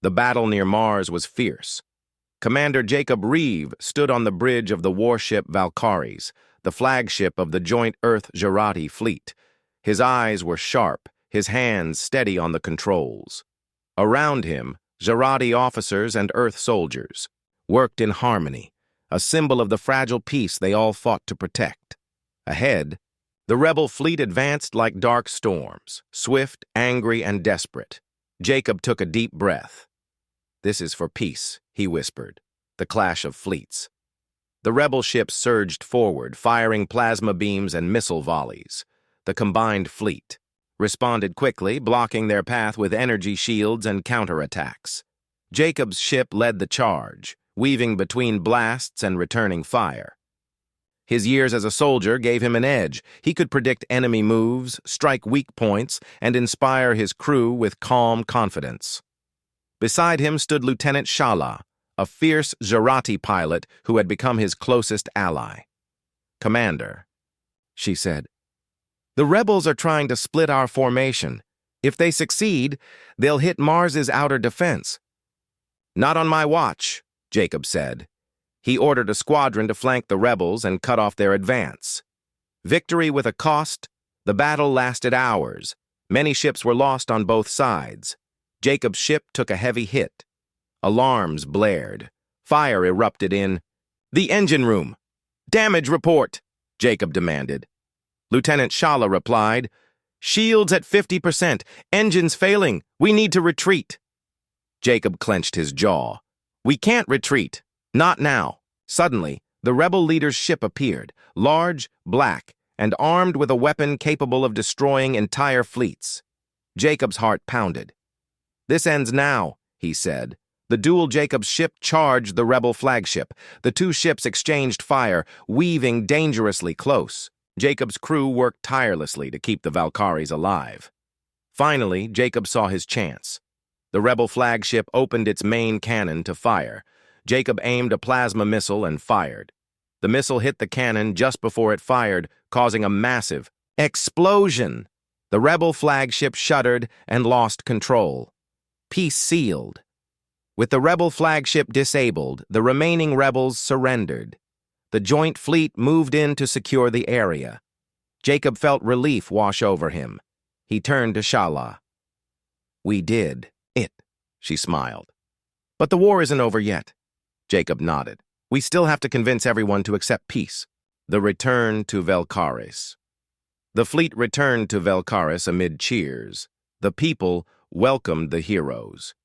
The battle near Mars was fierce. Commander Jacob Reeve stood on the bridge of the warship Valkyries, the flagship of the joint Earth-Jurati fleet. His eyes were sharp, his hands steady on the controls. Around him, Jurati officers and Earth soldiers worked in harmony, a symbol of the fragile peace they all fought to protect. Ahead, the rebel fleet advanced like dark storms, swift, angry, and desperate. Jacob took a deep breath. "This is for peace," he whispered, the clash of fleets. The rebel ships surged forward, firing plasma beams and missile volleys. The combined fleet responded quickly, blocking their path with energy shields and counterattacks. Jacob's ship led the charge, weaving between blasts and returning fire. His years as a soldier gave him an edge. He could predict enemy moves, strike weak points, and inspire his crew with calm confidence. Beside him stood Lieutenant Shala, a fierce Jurati pilot who had become his closest ally. "Commander," she said, "the rebels are trying to split our formation. If they succeed, they'll hit Mars's outer defense." "Not on my watch," Jacob said. He ordered a squadron to flank the rebels and cut off their advance. Victory with a cost, the battle lasted hours. Many ships were lost on both sides. Jacob's ship took a heavy hit. Alarms blared. Fire erupted in the engine room. "Damage report," Jacob demanded. Lieutenant Shala replied, "Shields at 50%. Engines failing. We need to retreat." Jacob clenched his jaw. "We can't retreat. Not now." Suddenly, the rebel leader's ship appeared, large, black, and armed with a weapon capable of destroying entire fleets. Jacob's heart pounded. "This ends now," he said. The dual Jacob's ship charged the rebel flagship. The two ships exchanged fire, weaving dangerously close. Jacob's crew worked tirelessly to keep the Valkyries alive. Finally, Jacob saw his chance. The rebel flagship opened its main cannon to fire. Jacob aimed a plasma missile and fired. The missile hit the cannon just before it fired, causing a massive explosion. The rebel flagship shuddered and lost control. Peace sealed. With the rebel flagship disabled, the remaining rebels surrendered. The joint fleet moved in to secure the area. Jacob felt relief wash over him. He turned to Shala. "We did it," she smiled. "But the war isn't over yet." Jacob nodded. "We still have to convince everyone to accept peace." The return to Valkyries. The fleet returned to Valkyries amid cheers. The people welcomed the heroes.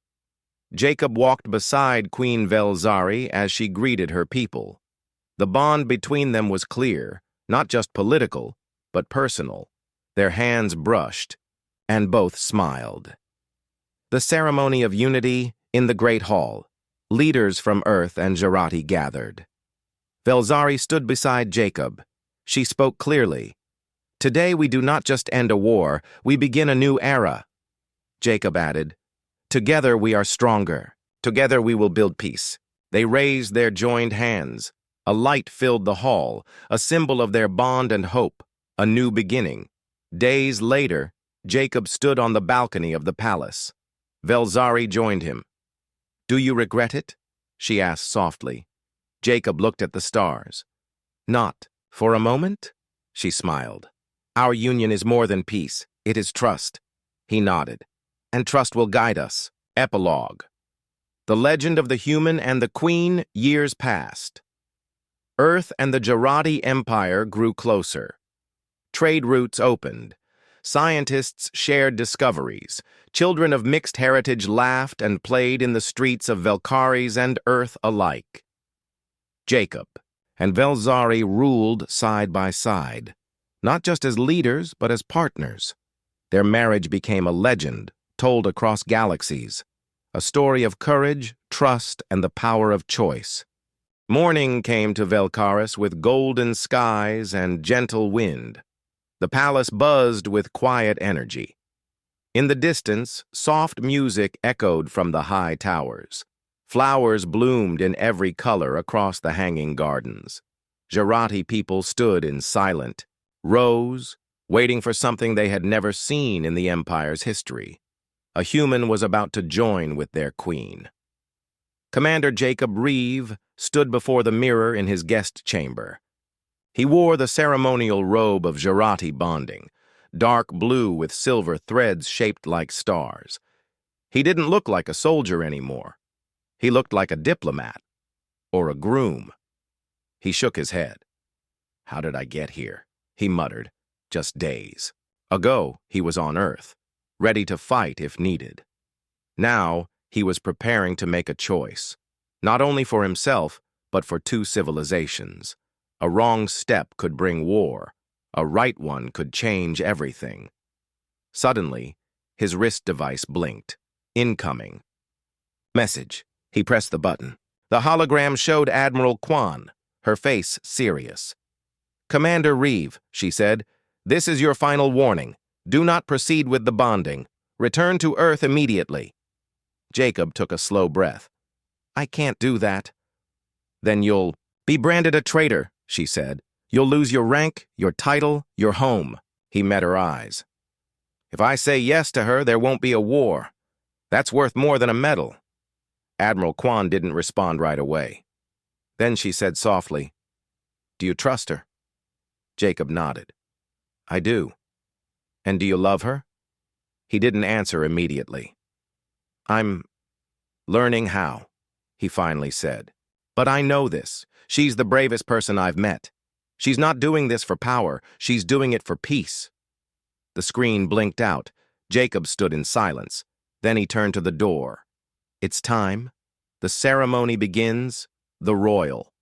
Jacob walked beside Queen Velzari as she greeted her people. The bond between them was clear, not just political, but personal. Their hands brushed, and both smiled. The ceremony of unity in the Great Hall. Leaders from Earth and Jurati gathered. Velzari stood beside Jacob. She spoke clearly. "Today we do not just end a war, we begin a new era." Jacob added, "Together we are stronger. Together we will build peace." They raised their joined hands. A light filled the hall, a symbol of their bond and hope, a new beginning. Days later, Jacob stood on the balcony of the palace. Velzari joined him. "Do you regret it?" she asked softly. Jacob looked at the stars. "Not for a moment?" she smiled. "Our union is more than peace. It is trust." He nodded. "And trust will guide us." Epilogue. The legend of the human and the queen, years passed. Earth and the Jurati Empire grew closer. Trade routes opened. Scientists shared discoveries. Children of mixed heritage laughed and played in the streets of Valkyries and Earth alike. Jacob and Velzari ruled side by side, not just as leaders, but as partners. Their marriage became a legend, told across galaxies, a story of courage, trust, and the power of choice. Morning came to Valkyries with golden skies and gentle wind. The palace buzzed with quiet energy. In the distance, soft music echoed from the high towers. Flowers bloomed in every color across the hanging gardens. Jurati people stood in silent rows, waiting for something they had never seen in the empire's history. A human was about to join with their queen. Commander Jacob Reeve stood before the mirror in his guest chamber. He wore the ceremonial robe of Jarati bonding, dark blue with silver threads shaped like stars. He didn't look like a soldier anymore. He looked like a diplomat or a groom. He shook his head. "How did I get here?" he muttered. "Just days ago, he was on Earth, ready to fight if needed. Now, he was preparing to make a choice, not only for himself, but for two civilizations. A wrong step could bring war. A right one could change everything. Suddenly, his wrist device blinked. Incoming. Message. He pressed the button. The hologram showed Admiral Kwan, her face serious. "Commander Reeve," she said, "this is your final warning. Do not proceed with the bonding. Return to Earth immediately." Jacob took a slow breath. "I can't do that." "Then you'll be branded a traitor," she said. "You'll lose your rank, your title, your home." He met her eyes. "If I say yes to her, there won't be a war. That's worth more than a medal." Admiral Kwan didn't respond right away. Then she said softly, "Do you trust her?" Jacob nodded. "I do." "And do you love her?" He didn't answer immediately. "I'm learning how," he finally said. "But I know this. She's the bravest person I've met. She's not doing this for power. She's doing it for peace." The screen blinked out. Jacob stood in silence. Then he turned to the door. "It's time. The ceremony begins. The royal."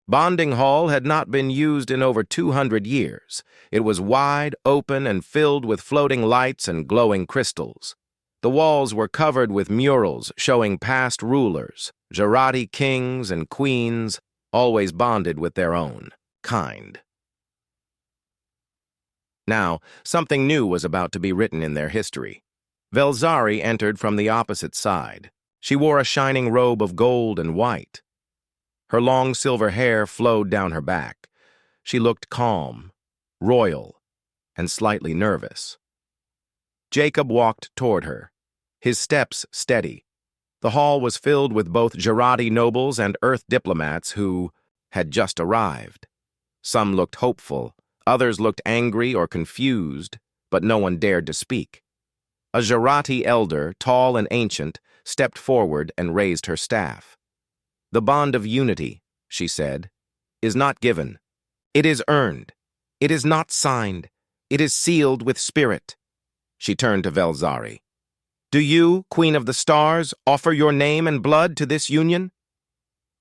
Bonding Hall had not been used in over 200 years. It was wide, open, and filled with floating lights and glowing crystals. The walls were covered with murals showing past rulers, Jarati kings and queens, always bonded with their own kind. Now, something new was about to be written in their history. Velzari entered from the opposite side. She wore a shining robe of gold and white. Her long silver hair flowed down her back. She looked calm, royal, and slightly nervous. Jacob walked toward her, his steps steady. The hall was filled with both Jarati nobles and Earth diplomats who had just arrived. Some looked hopeful, others looked angry or confused, but no one dared to speak. A Jarati elder, tall and ancient, stepped forward and raised her staff. "The bond of unity," she said, "is not given. It is earned. It is not signed. It is sealed with spirit." She turned to Velzari. "Do you, Queen of the Stars, offer your name and blood to this union?"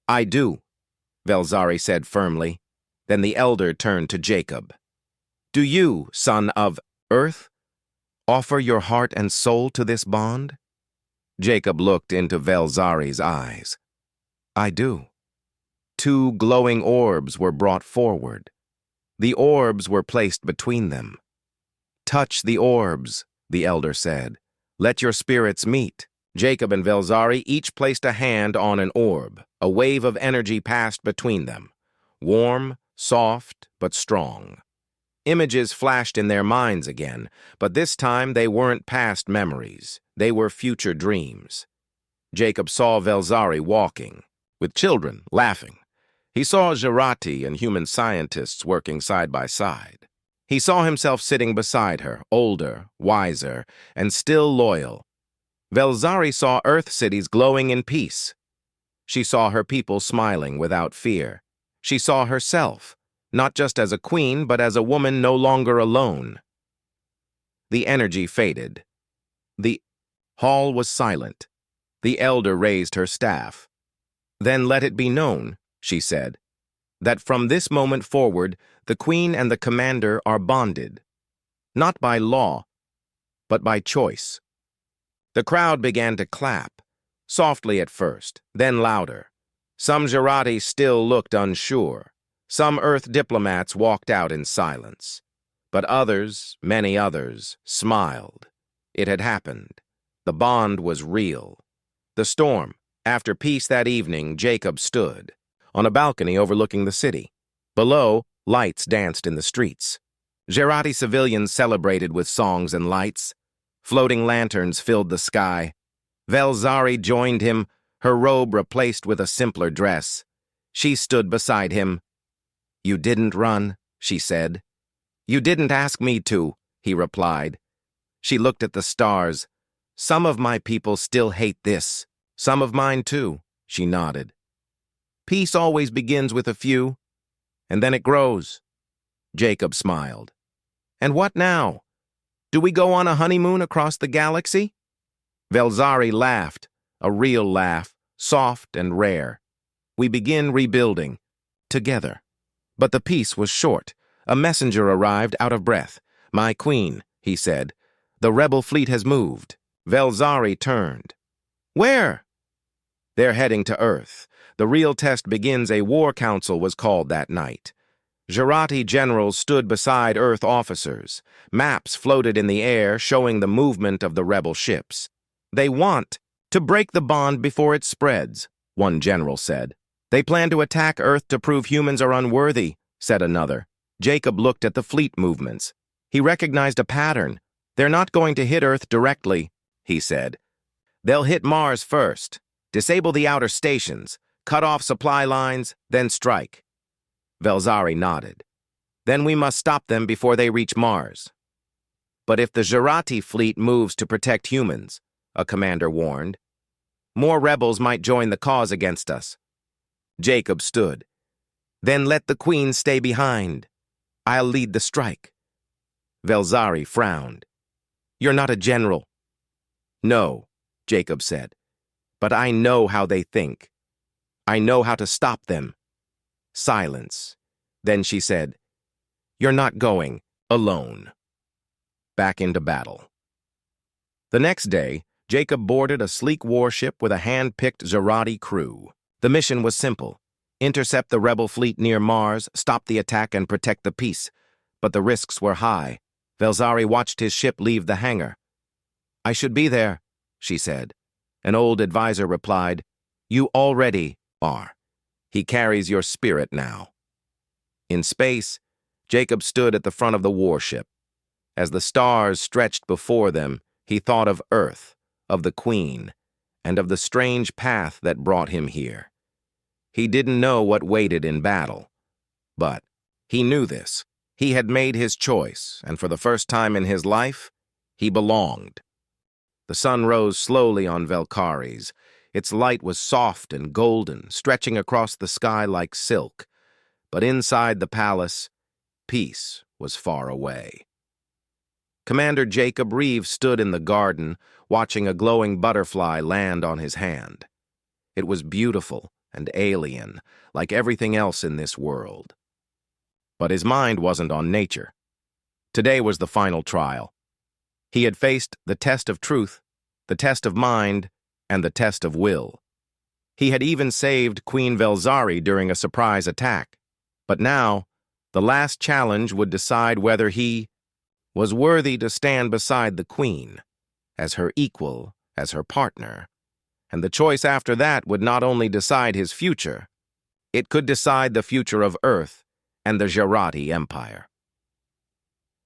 "I do," Velzari said firmly. Then the elder turned to Jacob. "Do you, son of Earth, offer your heart and soul to this bond?" Jacob looked into Velzari's eyes. "I do." Two glowing orbs were brought forward. The orbs were placed between them. "Touch the orbs," the elder said. "Let your spirits meet." Jacob and Velzari each placed a hand on an orb. A wave of energy passed between them. Warm, soft, but strong. Images flashed in their minds again, but this time they weren't past memories. They were future dreams. Jacob saw Velzari walking, with children laughing. He saw Jarati and human scientists working side by side. He saw himself sitting beside her, older, wiser, and still loyal. Velzari saw Earth cities glowing in peace. She saw her people smiling without fear. She saw herself, not just as a queen, but as a woman no longer alone. The energy faded. The hall was silent. The elder raised her staff. "Then let it be known," she said, "that from this moment forward, the queen and the commander are bonded, not by law, but by choice." The crowd began to clap, softly at first, then louder. Some Jarati still looked unsure. Some Earth diplomats walked out in silence. But others, many others, smiled. It had happened. The bond was real. The storm. After peace that evening, Jacob stood on a balcony overlooking the city. Below, lights danced in the streets. Jarati civilians celebrated with songs and lights. Floating lanterns filled the sky. Velzari joined him, her robe replaced with a simpler dress. She stood beside him. "You didn't run," she said. "You didn't ask me to," he replied. She looked at the stars. "Some of my people still hate this. Some of mine too," she nodded. "Peace always begins with a few, and then it grows." Jacob smiled. "And what now? Do we go on a honeymoon across the galaxy?" Velzari laughed, a real laugh, soft and rare. "We begin rebuilding, together." But the peace was short. A messenger arrived out of breath. "My queen," he said, "the rebel fleet has moved." Velzari turned. "Where?" "They're heading to Earth. The real test begins. A war council was called that night. Jurati generals stood beside Earth officers. Maps floated in the air showing the movement of the rebel ships. "They want to break the bond before it spreads," one general said. "They plan to attack Earth to prove humans are unworthy," said another. Jacob looked at the fleet movements. He recognized a pattern. "They're not going to hit Earth directly," he said. "They'll hit Mars first, disable the outer stations, cut off supply lines, then strike." Velzari nodded. "Then we must stop them before they reach Mars." "But if the Jurati fleet moves to protect humans," a commander warned, "more rebels might join the cause against us." Jacob stood. "Then let the queen stay behind. I'll lead the strike." Velzari frowned. "You're not a general." "No," Jacob said, "but I know how they think. I know how to stop them." Silence. Then she said, "You're not going alone." Back into battle. The next day, Jacob boarded a sleek warship with a hand-picked Jurati crew. The mission was simple: intercept the rebel fleet near Mars, stop the attack, and protect the peace. But the risks were high. Velzari watched his ship leave the hangar. "I should be there," she said. An old advisor replied, "You already are. He carries your spirit now." In space, Jacob stood at the front of the warship. As the stars stretched before them, he thought of Earth, of the Queen, and of the strange path that brought him here. He didn't know what waited in battle, but he knew this. He had made his choice, and for the first time in his life, he belonged. The sun rose slowly on Valkyries. Its light was soft and golden, stretching across the sky like silk. But inside the palace, peace was far away. Commander Jacob Reeve stood in the garden, watching a glowing butterfly land on his hand. It was beautiful and alien, like everything else in this world. But his mind wasn't on nature. Today was the final trial. He had faced the test of truth, the test of mind, and the test of will. He had even saved Queen Velzari during a surprise attack. But now, the last challenge would decide whether he was worthy to stand beside the Queen, as her equal, as her partner. And the choice after that would not only decide his future, it could decide the future of Earth and the Jurati Empire.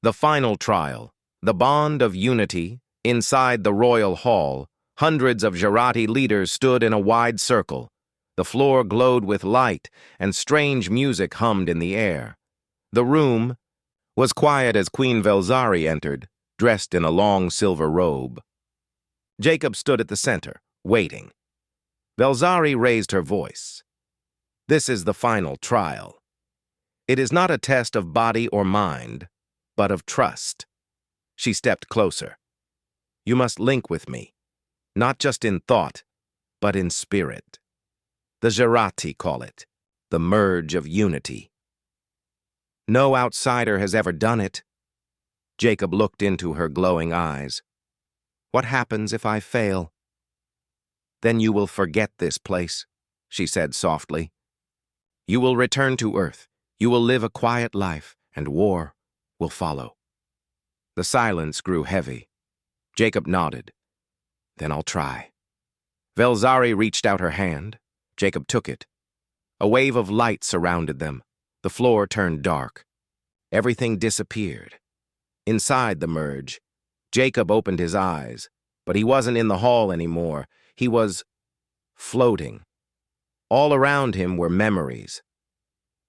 The final trial, the bond of unity, inside the royal hall, hundreds of Jurati leaders stood in a wide circle. The floor glowed with light, and strange music hummed in the air. The room was quiet as Queen Velzari entered, dressed in a long silver robe. Jacob stood at the center, waiting. Velzari raised her voice. "This is the final trial. It is not a test of body or mind, but of trust." She stepped closer. "You must link with me, not just in thought, but in spirit. The Jurati call it the merge of unity. No outsider has ever done it." Jacob looked into her glowing eyes. "What happens if I fail?" "Then you will forget this place," she said softly. "You will return to Earth. You will live a quiet life, and war will follow." The silence grew heavy. Jacob nodded. "Then I'll try." Velzari reached out her hand. Jacob took it. A wave of light surrounded them. The floor turned dark. Everything disappeared. Inside the merge, Jacob opened his eyes, but he wasn't in the hall anymore. He was floating. All around him were memories.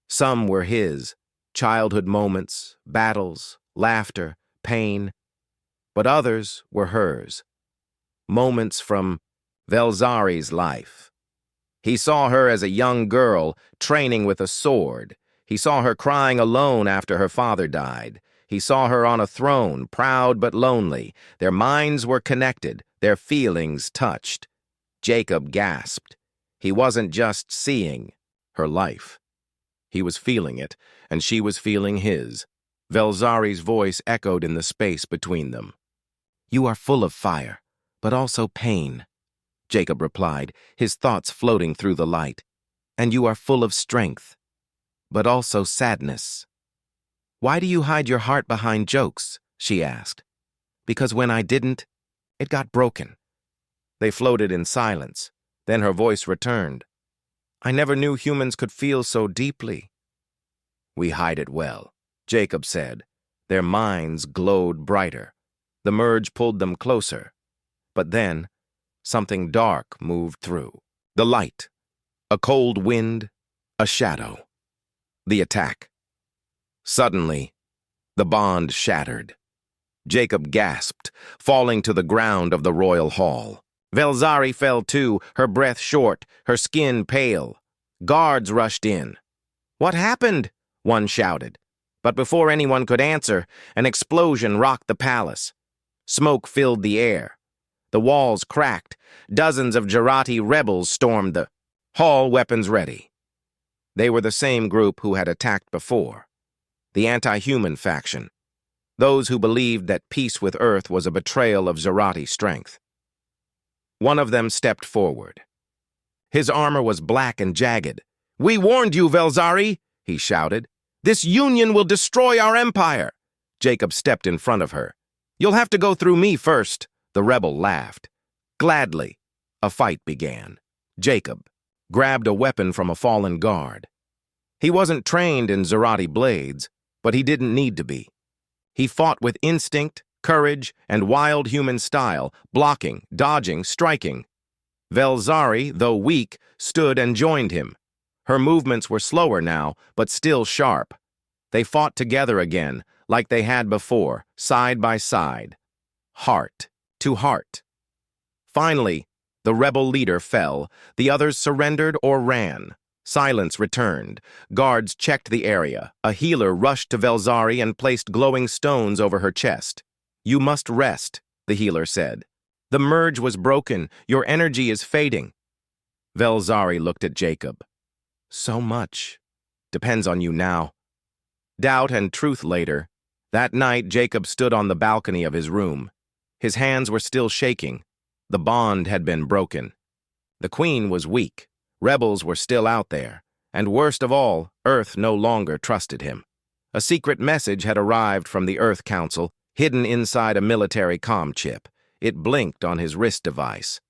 Some were his, childhood moments, battles, laughter, pain, but others were hers, moments from Velzari's life. He saw her as a young girl training with a sword. He saw her crying alone after her father died. He saw her on a throne, proud but lonely. Their minds were connected, their feelings touched. Jacob gasped. He wasn't just seeing her life. He was feeling it, and she was feeling his. Velzari's voice echoed in the space between them. "You are full of fire, but also pain," Jacob replied, his thoughts floating through the light. "And you are full of strength, but also sadness." "Why do you hide your heart behind jokes?" she asked. "Because when I didn't, it got broken." They floated in silence. Then her voice returned. "I never knew humans could feel so deeply." "We hide it well," Jacob said. Their minds glowed brighter. The merge pulled them closer. But then, something dark moved through. The light. A cold wind. A shadow. The attack. Suddenly, the bond shattered. Jacob gasped, falling to the ground of the royal hall. Velzari fell too, her breath short, her skin pale. Guards rushed in. "What happened?" one shouted. But before anyone could answer, an explosion rocked the palace. Smoke filled the air. The walls cracked. Dozens of Jarati rebels stormed the hall, weapons ready. They were the same group who had attacked before. The anti-human faction. Those who believed that peace with Earth was a betrayal of Jarati strength. One of them stepped forward. His armor was black and jagged. "We warned you, Velzari!" he shouted. "This union will destroy our empire!" Jacob stepped in front of her. "You'll have to go through me first," the rebel laughed. Gladly, a fight began. Jacob grabbed a weapon from a fallen guard. He wasn't trained in Zarati blades, but he didn't need to be. He fought with instinct, courage, and wild human style, blocking, dodging, striking. Velzari, though weak, stood and joined him. Her movements were slower now, but still sharp. They fought together again, like they had before, side by side. Heart to heart. Finally, the rebel leader fell. The others surrendered or ran. Silence returned. Guards checked the area. A healer rushed to Velzari and placed glowing stones over her chest. "You must rest," the healer said. "The merge was broken. Your energy is fading." Velzari looked at Jacob. "So much depends on you now." Doubt and truth later. That night, Jacob stood on the balcony of his room. His hands were still shaking. The bond had been broken. The queen was weak. Rebels were still out there. And worst of all, Earth no longer trusted him. A secret message had arrived from the Earth Council, hidden inside a military comm chip. It blinked on his wrist device.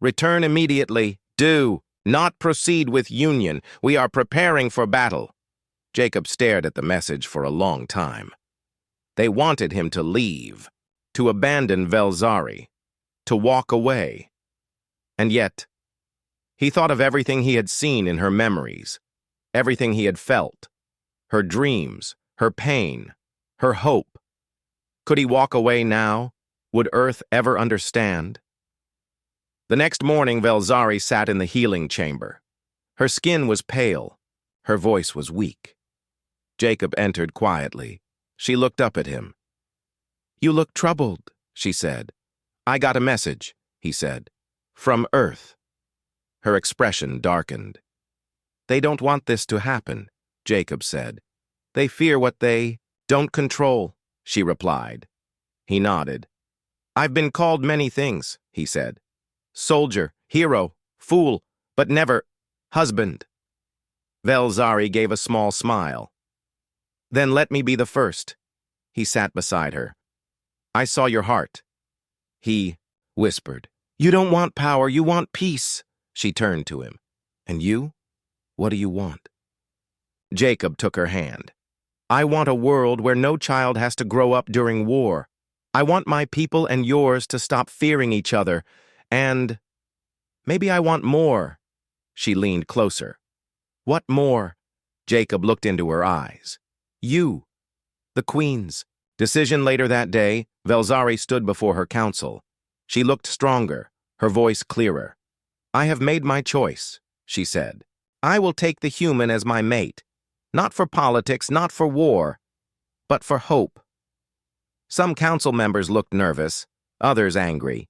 "Return immediately. Do not proceed with union. We are preparing for battle." Jacob stared at the message for a long time. They wanted him to leave, to abandon Velzari, to walk away. And yet, he thought of everything he had seen in her memories, everything he had felt, her dreams, her pain, her hope. Could he walk away now? Would Earth ever understand? The next morning, Velzari sat in the healing chamber. Her skin was pale. Her voice was weak. Jacob entered quietly. She looked up at him. "You look troubled," she said. "I got a message," he said. "From Earth." Her expression darkened. "They don't want this to happen," Jacob said. "They fear what they don't control," she replied. He nodded. "I've been called many things," he said. "Soldier, hero, fool, but never husband." Velzari gave a small smile. "Then let me be the first." He sat beside her. "I saw your heart." He whispered. "You don't want power, you want peace." She turned to him. "And you? What do you want?" Jacob took her hand. "I want a world where no child has to grow up during war." I want my people and yours to stop fearing each other, and maybe I want more. She leaned closer. What more? Jacob looked into her eyes. You, the Queen's. Decision later that day, Velzari stood before her council. She looked stronger, her voice clearer. I have made my choice, she said. I will take the human as my mate. Not for politics, not for war, but for hope. Some council members looked nervous, others angry,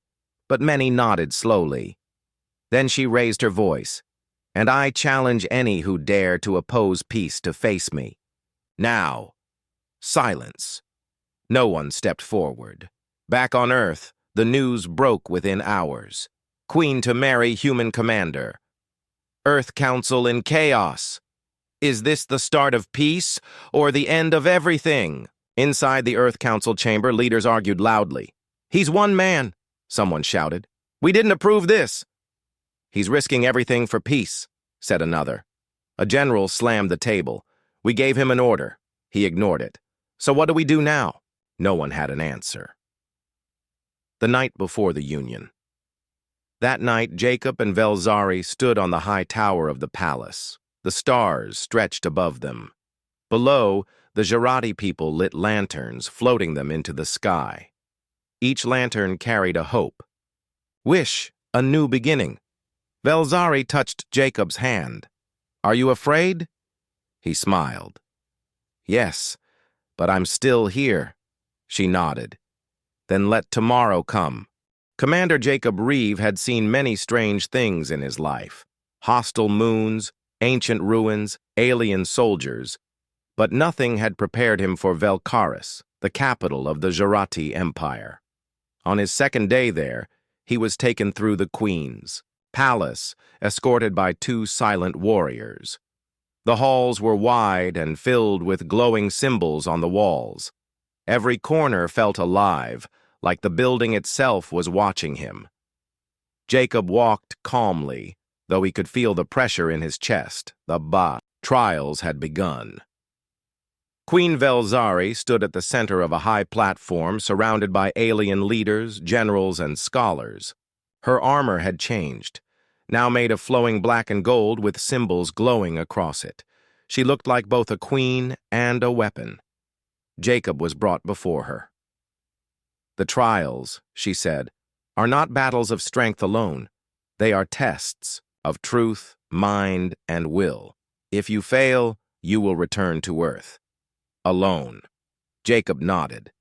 but many nodded slowly. Then she raised her voice. And I challenge any who dare to oppose peace to face me. Now, silence. No one stepped forward. Back on Earth, the news broke within hours. Queen to marry human commander. Earth Council in chaos. Is this the start of peace or the end of everything? Inside the Earth Council chamber, leaders argued loudly. He's one man, someone shouted. We didn't approve this. He's risking everything for peace, said another. A general slammed the table. We gave him an order. He ignored it. So what do we do now? No one had an answer. The night before the union. That night, Jacob and Velzari stood on the high tower of the palace. The stars stretched above them. Below, the Jarati people lit lanterns, floating them into the sky. Each lantern carried a hope. Wish, a new beginning. Velzari touched Jacob's hand. Are you afraid? He smiled. Yes, but I'm still here. She nodded. Then let tomorrow come. Commander Jacob Reeve had seen many strange things in his life. Hostile moons, ancient ruins, alien soldiers. But nothing had prepared him for Velcaris, the capital of the Jarati Empire. On his second day there, he was taken through the Queen's palace, escorted by two silent warriors. The halls were wide and filled with glowing symbols on the walls. Every corner felt alive, like the building itself was watching him. Jacob walked calmly, though he could feel the pressure in his chest. The trials had begun. Queen Velzari stood at the center of a high platform surrounded by alien leaders, generals, and scholars. Her armor had changed, now made of flowing black and gold with symbols glowing across it. She looked like both a queen and a weapon. Jacob was brought before her. The trials, she said, are not battles of strength alone. They are tests of truth, mind, and will. If you fail, you will return to Earth. Alone. Jacob nodded.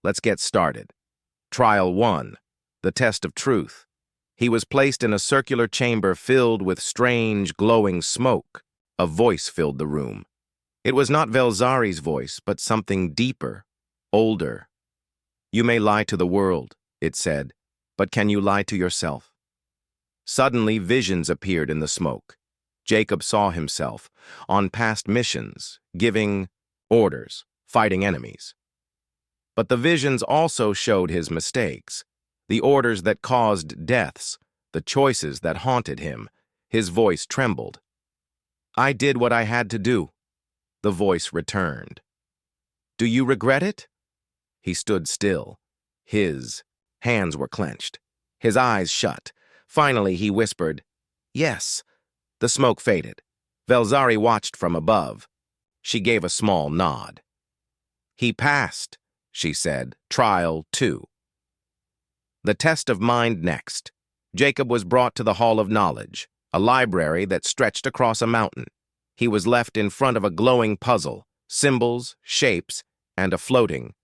Let's get started. Trial 1, the test of truth. He was placed in a circular chamber filled with strange, glowing smoke. A voice filled the room. It was not Velzari's voice, but something deeper, older. You may lie to the world, it said, but can you lie to yourself? Suddenly, visions appeared in the smoke. Jacob saw himself on past missions, giving orders, fighting enemies. But the visions also showed his mistakes, the orders that caused deaths, the choices that haunted him. His voice trembled. I did what I had to do. The voice returned. Do you regret it? He stood still. His hands were clenched, his eyes shut. Finally, he whispered, Yes. The smoke faded. Velzari watched from above. She gave a small nod. He passed, she said. Trial 2. The test of mind next. Jacob was brought to the Hall of Knowledge, a library that stretched across a mountain. He was left in front of a glowing puzzle, symbols, shapes, and a floating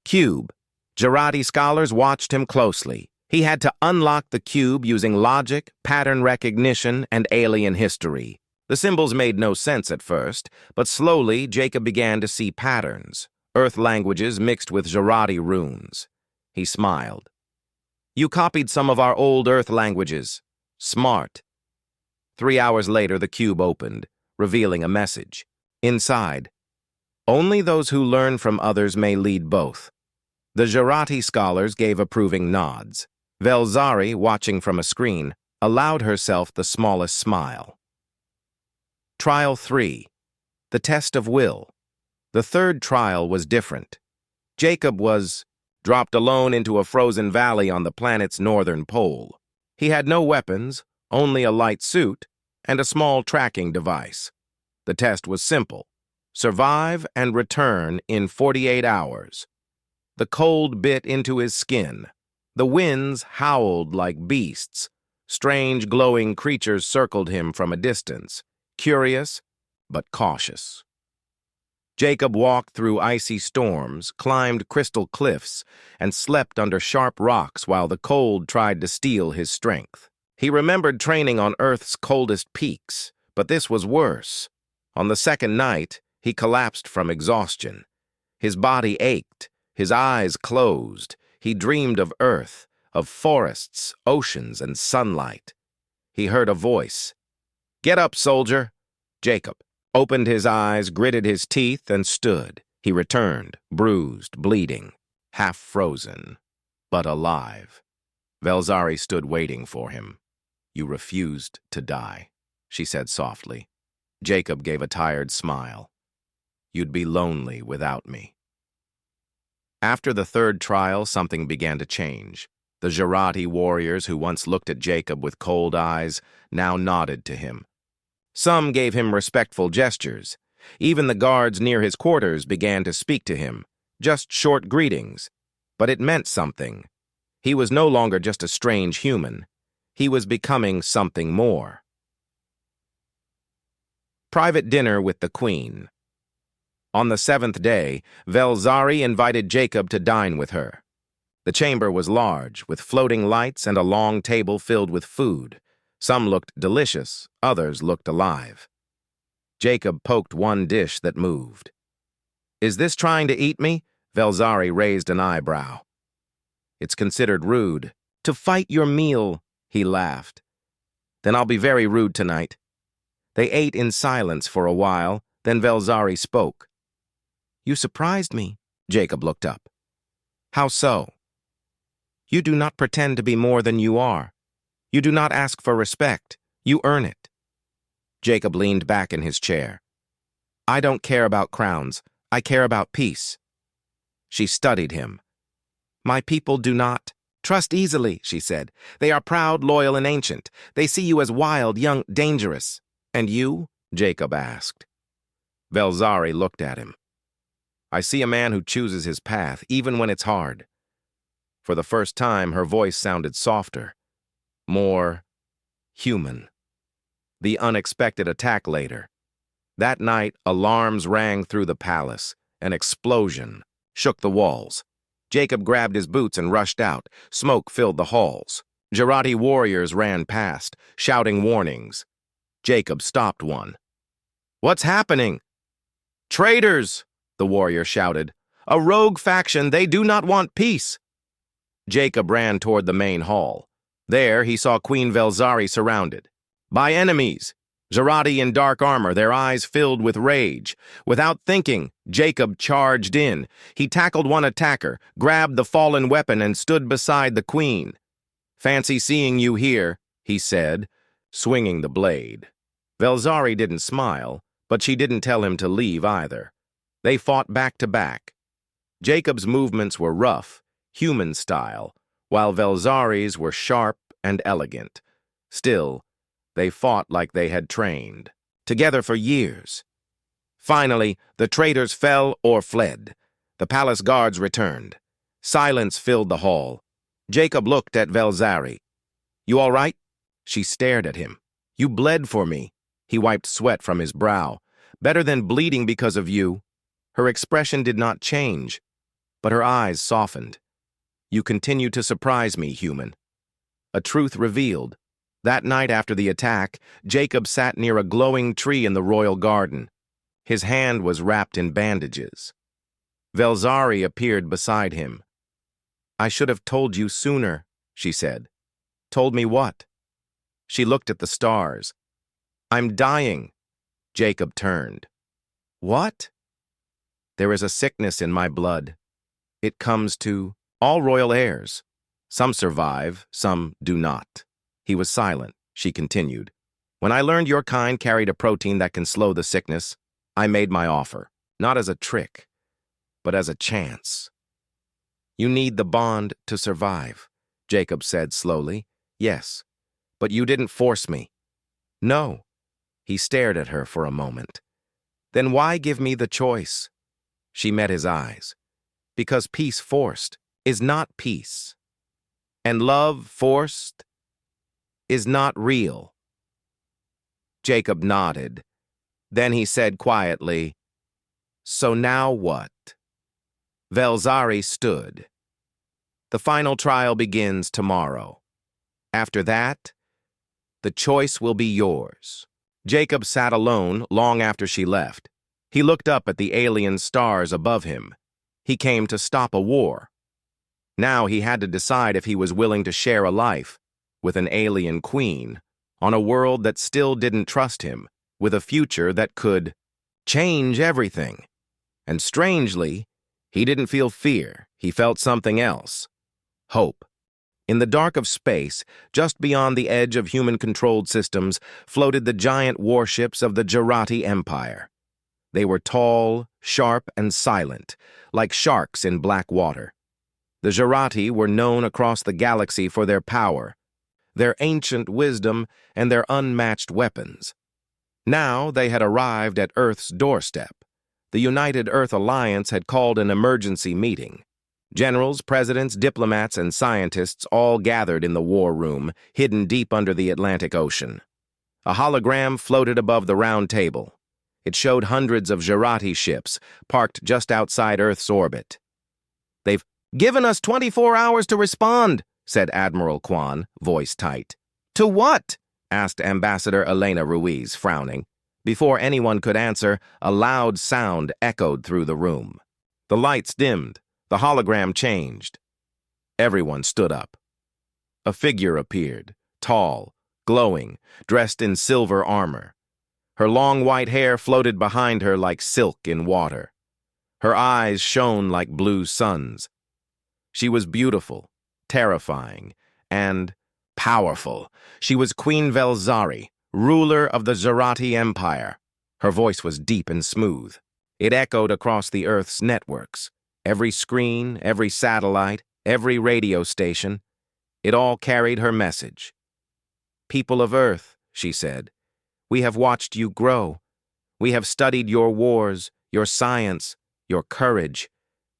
cube. Jarati scholars watched him closely. He had to unlock the cube using logic, pattern recognition, and alien history. The symbols made no sense at first, but slowly Jacob began to see patterns, Earth languages mixed with Jarati runes. He smiled. You copied some of our old Earth languages. Smart. 3 hours later, the cube opened, revealing a message. Inside, only those who learn from others may lead both. The Jarati scholars gave approving nods. Velzari, watching from a screen, allowed herself the smallest smile. Trial 3. The test of will. The third trial was different. Jacob was dropped alone into a frozen valley on the planet's northern pole. He had no weapons, only a light suit, and a small tracking device. The test was simple: survive and return in 48 hours. The cold bit into his skin. The winds howled like beasts. Strange glowing creatures circled him from a distance, curious but cautious. Jacob walked through icy storms, climbed crystal cliffs, and slept under sharp rocks while the cold tried to steal his strength. He remembered training on Earth's coldest peaks, but this was worse. On the second night, he collapsed from exhaustion. His body ached, his eyes closed. He dreamed of Earth, of forests, oceans, and sunlight. He heard a voice. "Get up, soldier." Jacob opened his eyes, gritted his teeth, and stood. He returned, bruised, bleeding, half frozen, but alive. Velzari stood waiting for him. "You refused to die," she said softly. Jacob gave a tired smile. "You'd be lonely without me." After the third trial, something began to change. The Jarati warriors who once looked at Jacob with cold eyes now nodded to him. Some gave him respectful gestures. Even the guards near his quarters began to speak to him, just short greetings. But it meant something. He was no longer just a strange human. He was becoming something more. Private dinner with the Queen. On the seventh day, Velzari invited Jacob to dine with her. The chamber was large, with floating lights and a long table filled with food. Some looked delicious, others looked alive. Jacob poked one dish that moved. "Is this trying to eat me?" Velzari raised an eyebrow. "It's considered rude." "To fight your meal," he laughed. "Then I'll be very rude tonight." They ate in silence for a while, then Velzari spoke. "You surprised me." Jacob looked up. "How so?" "You do not pretend to be more than you are. You do not ask for respect. You earn it." Jacob leaned back in his chair. "I don't care about crowns. I care about peace." She studied him. "My people do not trust easily," she said. "They are proud, loyal, and ancient. They see you as wild, young, dangerous." "And you?" Jacob asked. Velzari looked at him. "I see a man who chooses his path, even when it's hard." For the first time, her voice sounded softer, more human. The unexpected attack later. That night, alarms rang through the palace. An explosion shook the walls. Jacob grabbed his boots and rushed out. Smoke filled the halls. Jarati warriors ran past, shouting warnings. Jacob stopped one. "What's happening?" "Traitors!" the warrior shouted. "A rogue faction, they do not want peace." Jacob ran toward the main hall. There, he saw Queen Velzari surrounded by enemies, Jarati in dark armor, their eyes filled with rage. Without thinking, Jacob charged in. He tackled one attacker, grabbed the fallen weapon, and stood beside the queen. "Fancy seeing you here," he said, swinging the blade. Velzari didn't smile, but she didn't tell him to leave either. They fought back to back. Jacob's movements were rough, human style, while Velzari's were sharp and elegant. Still, they fought like they had trained, together for years. Finally, the traitors fell or fled. The palace guards returned. Silence filled the hall. Jacob looked at Velzari. "You all right?" She stared at him. "You bled for me." He wiped sweat from his brow. "Better than bleeding because of you." Her expression did not change, but her eyes softened. "You continue to surprise me, human." A truth revealed. That night after the attack, Jacob sat near a glowing tree in the royal garden. His hand was wrapped in bandages. Velzari appeared beside him. "I should have told you sooner," she said. "Told me what?" She looked at the stars. "I'm dying." Jacob turned. "What?" "There is a sickness in my blood. It comes to all royal heirs. Some survive, some do not." He was silent. She continued. "When I learned your kind carried a protein that can slow the sickness, I made my offer, not as a trick, but as a chance." You need the bond to survive, Jacob said slowly. Yes, but you didn't force me. No. He stared at her for a moment. Then why give me the choice? She met his eyes. Because peace forced is not peace. And love forced is not real. Jacob nodded. Then he said quietly, So now what? Velzari stood. The final trial begins tomorrow. After that, the choice will be yours. Jacob sat alone long after she left. He looked up at the alien stars above him. He came to stop a war. Now he had to decide if he was willing to share a life with an alien queen on a world that still didn't trust him, with a future that could change everything. And strangely, he didn't feel fear. He felt something else. Hope. In the dark of space, just beyond the edge of human-controlled systems, floated the giant warships of the Jarati Empire. They were tall, sharp, and silent, like sharks in black water. The Jarati were known across the galaxy for their power, their ancient wisdom, and their unmatched weapons. Now they had arrived at Earth's doorstep. The United Earth Alliance had called an emergency meeting. Generals, presidents, diplomats, and scientists all gathered in the war room, hidden deep under the Atlantic Ocean. A hologram floated above the round table. It showed hundreds of Jarati ships parked just outside Earth's orbit. They've given us 24 hours to respond, said Admiral Kwan, voice tight. To what? Asked Ambassador Elena Ruiz, frowning. Before anyone could answer, a loud sound echoed through the room. The lights dimmed. The hologram changed. Everyone stood up. A figure appeared, tall, glowing, dressed in silver armor. Her long white hair floated behind her like silk in water. Her eyes shone like blue suns. She was beautiful, terrifying, and powerful. She was Queen Velzari, ruler of the Jarati Empire. Her voice was deep and smooth. It echoed across the Earth's networks. Every screen, every satellite, every radio station, it all carried her message. People of Earth, she said, we have watched you grow. We have studied your wars, your science, your courage.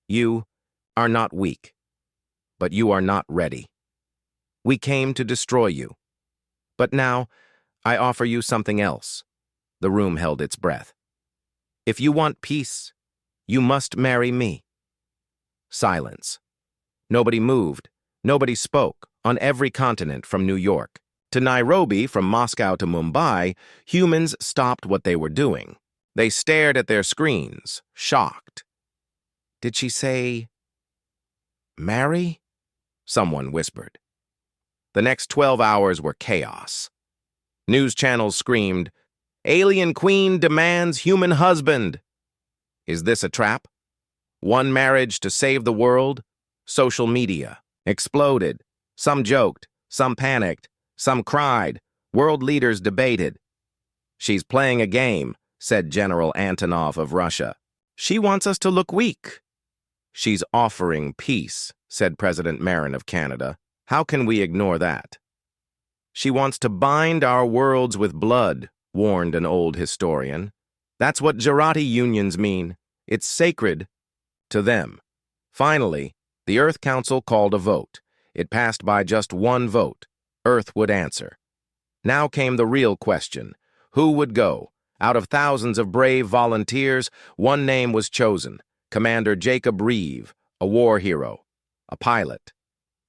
You are not weak, but you are not ready. We came to destroy you. But now, I offer you something else. The room held its breath. If you want peace, you must marry me. Silence. Nobody moved. Nobody spoke. On every continent from New York to Nairobi, from Moscow to Mumbai, humans stopped what they were doing. They stared at their screens, shocked. Did she say, marry? Someone whispered. The next 12 hours were chaos. News channels screamed, Alien Queen demands human husband. Is this a trap? One marriage to save the world? Social media exploded. Some joked, some panicked, some cried. World leaders debated. She's playing a game, said General Antonov of Russia. She wants us to look weak. She's offering peace, said President Marin of Canada. How can we ignore that? She wants to bind our worlds with blood, warned an old historian. That's what Jarati unions mean. It's sacred to them. Finally, the Earth Council called a vote. It passed by just one vote. Earth would answer. Now came the real question. Who would go? Out of thousands of brave volunteers, one name was chosen. Commander Jacob Reeve, a war hero, a pilot,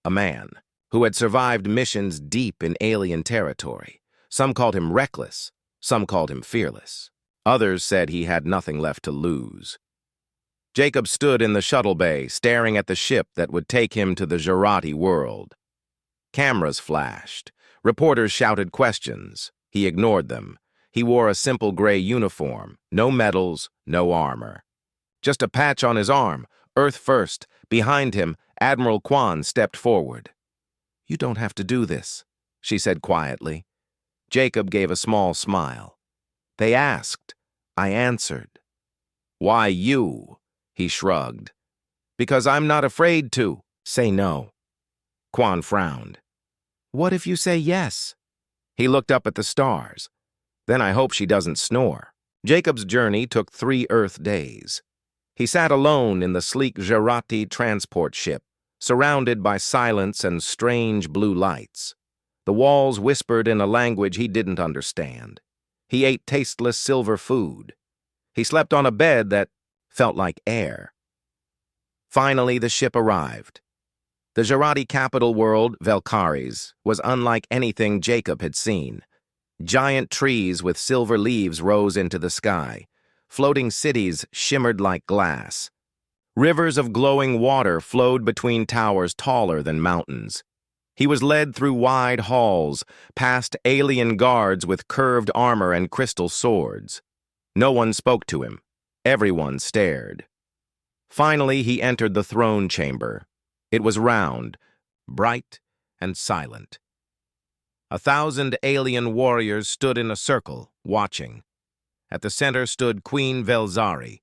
a man who had survived missions deep in alien territory. Some called him reckless. Some called him fearless. Others said he had nothing left to lose. Jacob stood in the shuttle bay, staring at the ship that would take him to the Jarati world. Cameras flashed. Reporters shouted questions. He ignored them. He wore a simple gray uniform, no medals, no armor. Just a patch on his arm, Earth first. Behind him, Admiral Kwan stepped forward. You don't have to do this, she said quietly. Jacob gave a small smile. They asked. I answered. Why you? He shrugged. Because I'm not afraid to. Say no. Quan frowned. What if you say yes? He looked up at the stars. Then I hope she doesn't snore. Jacob's journey took 3 Earth days. He sat alone in the sleek Jarati transport ship, surrounded by silence and strange blue lights. The walls whispered in a language he didn't understand. He ate tasteless silver food. He slept on a bed that felt like air. Finally, the ship arrived. The Jarati capital world, Valkyries, was unlike anything Jacob had seen. Giant trees with silver leaves rose into the sky. Floating cities shimmered like glass. Rivers of glowing water flowed between towers taller than mountains. He was led through wide halls, past alien guards with curved armor and crystal swords. No one spoke to him. Everyone stared. Finally, he entered the throne chamber. It was round, bright, and silent. 1,000 alien warriors stood in a circle, watching. At the center stood Queen Velzari.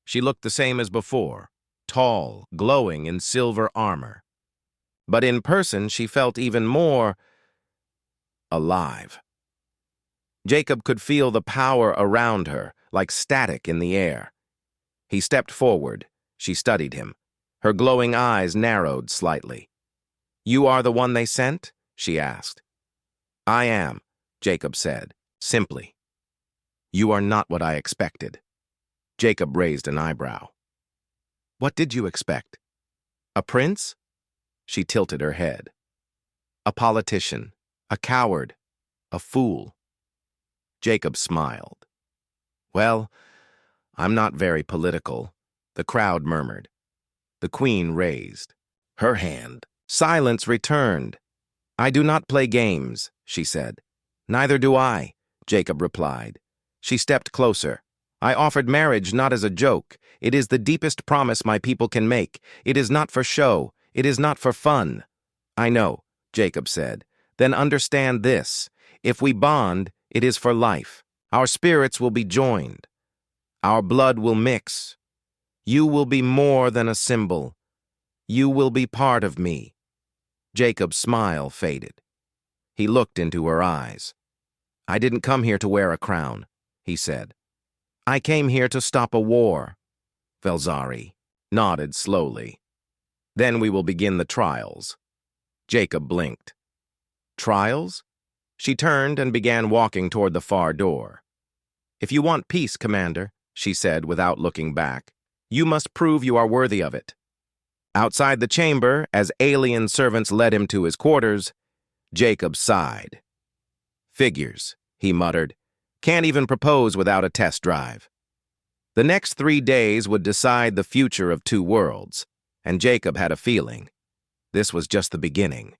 She looked the same as before, tall, glowing in silver armor. But in person, she felt even more alive. Jacob could feel the power around her, like static in the air. He stepped forward. She studied him. Her glowing eyes narrowed slightly. You are the one they sent? She asked. I am, Jacob said, simply. You are not what I expected. Jacob raised an eyebrow. What did you expect? A prince? She tilted her head. A politician, a coward, a fool. Jacob smiled. Well, I'm not very political, the crowd murmured. The queen raised her hand. Silence returned. I do not play games, she said. Neither do I, Jacob replied. She stepped closer. I offered marriage not as a joke. It is the deepest promise my people can make. It is not for show. It is not for fun. I know, Jacob said. Then understand this. If we bond, it is for life. Our spirits will be joined. Our blood will mix. You will be more than a symbol. You will be part of me. Jacob's smile faded. He looked into her eyes. I didn't come here to wear a crown, he said. I came here to stop a war. Velzari nodded slowly. Then we will begin the trials. Jacob blinked. Trials? She turned and began walking toward the far door. If you want peace, Commander, she said without looking back, you must prove you are worthy of it. Outside the chamber, as alien servants led him to his quarters, Jacob sighed. Figures, he muttered. Can't even propose without a test drive. The next 3 days would decide the future of 2 worlds, and Jacob had a feeling. This was just the beginning.